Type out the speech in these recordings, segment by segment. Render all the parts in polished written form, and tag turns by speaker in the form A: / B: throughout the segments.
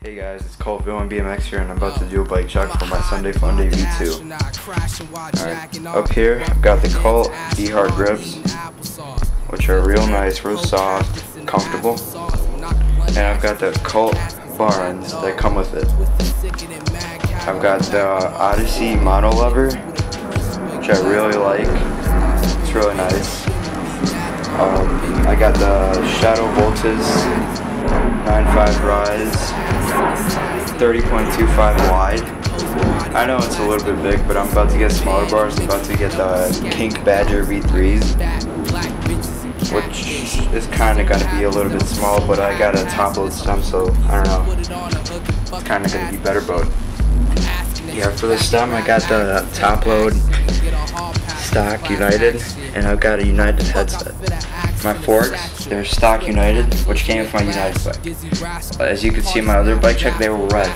A: Hey guys, it's Coltville and BMX here, and I'm about to do a bike check for my Sunday Funday V2. Alright, up here I've got the Colt E-Hard grips, which are real nice, real soft, comfortable. And I've got the Colt bar ends that come with it. I've got the Odyssey mono lever, which I really like. It's really nice. I got the Shadow Voltas 9.5 rise, 30.25 wide. I know it's a little bit big, but I'm about to get smaller bars. I'm about to get the Kink Badger V3s, which is kind of going to be a little bit small, but I got a top load stem, so I don't know. It's kind of going to be better, but yeah, for the stem I got the top load stock United, and I've got a United headset. My forks, they're stock United, which came with my United bike. As you can see in my other bike check, they were red,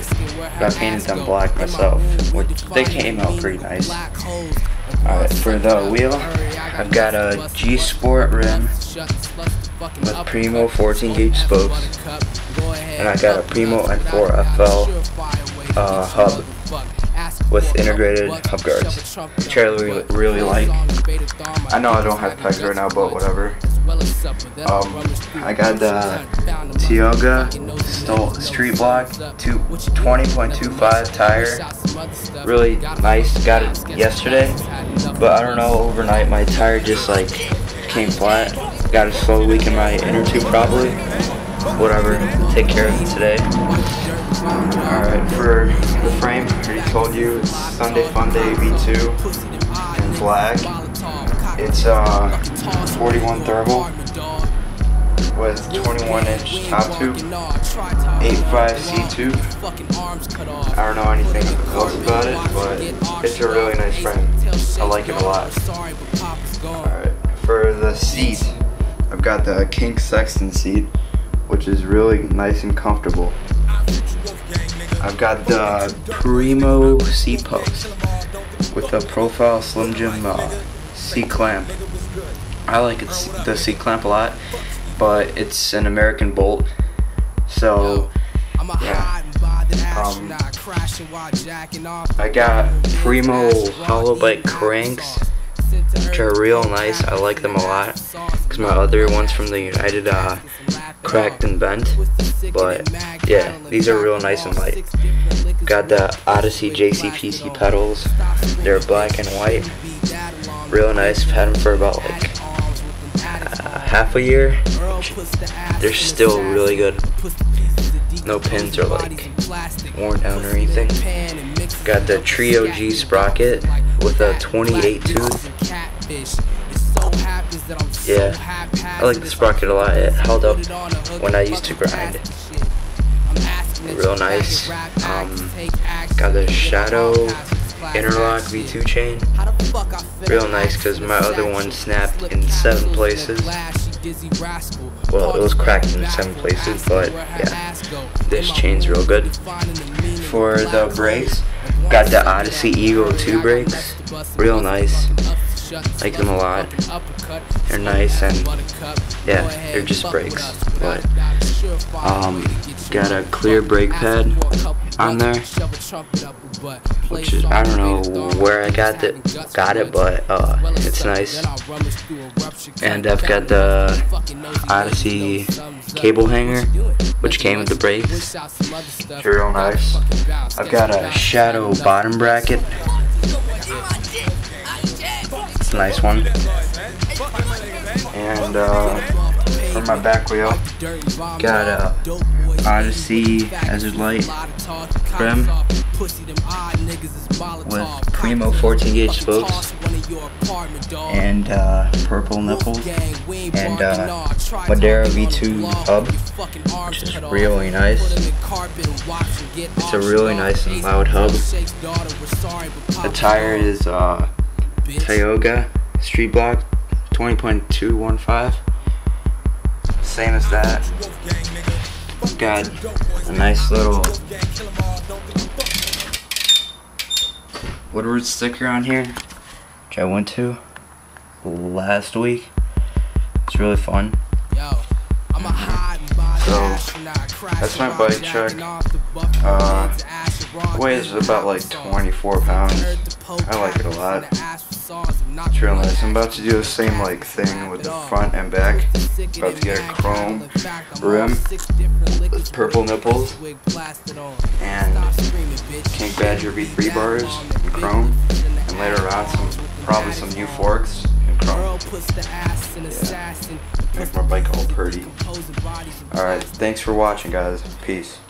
A: but I painted them black myself, which they came out pretty nice. Alright, for the wheel, I've got a G Sport rim with Primo 14 gauge spokes, and I got a Primo N4 FL hub with integrated hub guards, which I really like. I know I don't have pegs right now, but whatever. I got the Tioga Street Block 20.25 tire, really nice. Got it yesterday, but I don't know, overnight my tire just like came flat. Got a slow leak in my inner tube probably. Whatever, take care of it today. Alright, for the frame, I already told you, it's Sunday Funday V2 in black. It's 41 thermal with 21-inch top tube, 8.5 C tube. I don't know anything else about it, but it's a really nice frame. I like it a lot. Alright, for the seat, I've got the Kink Sexton seat, which is really nice and comfortable. I've got the Primo seat post with the Profile Slim Jim seat clamp. I like the seat clamp a lot, but it's an American bolt, so yeah. I got Primo hollow bike cranks, which are real nice. I like them a lot because my other ones from the United cracked and bent, but yeah, these are real nice and light. Got the Odyssey JCPC pedals. They're black and white, real nice. I've had them for about like half a year. They're still really good. No pins are like worn down or anything. Got the Trio G sprocket with a 28 tooth. Yeah, I like the sprocket a lot. It held up when I used to grind. Real nice. Got the Shadow interlock V2 chain. Real nice because my other one snapped in 7 places. Well, it was cracked in 7 places, but yeah, this chain's real good. For the brakes, got the Odyssey Eagle 2 brakes. Real nice. Like them a lot. They're nice, and yeah, they're just brakes. But got a clear brake pad on there, which is, I don't know where I got it, but it's nice. And I've got the Odyssey cable hanger, which came with the brakes. It's real nice. I've got a Shadow bottom bracket. It's a nice one. And for my back wheel, got a Odyssey Hazard Light rim with Primo 14 gauge spokes and purple nipples, and Madera V2 hub, which is really nice. It's a really nice and loud hub. The tire is Tioga Street Block 20.215, same as that. Got a nice little Woodward sticker on here, which I went to last week. It's really fun. So That's my bike check. Weighs about like 24 pounds. I like it a lot. It's real nice. I'm about to do the same like thing with the front and back. About to get a chrome rim with purple nipples and King Badger V3 bars in chrome, and later on probably some new forks in chrome. Yeah. Make my bike all pretty. Alright, thanks for watching, guys. Peace.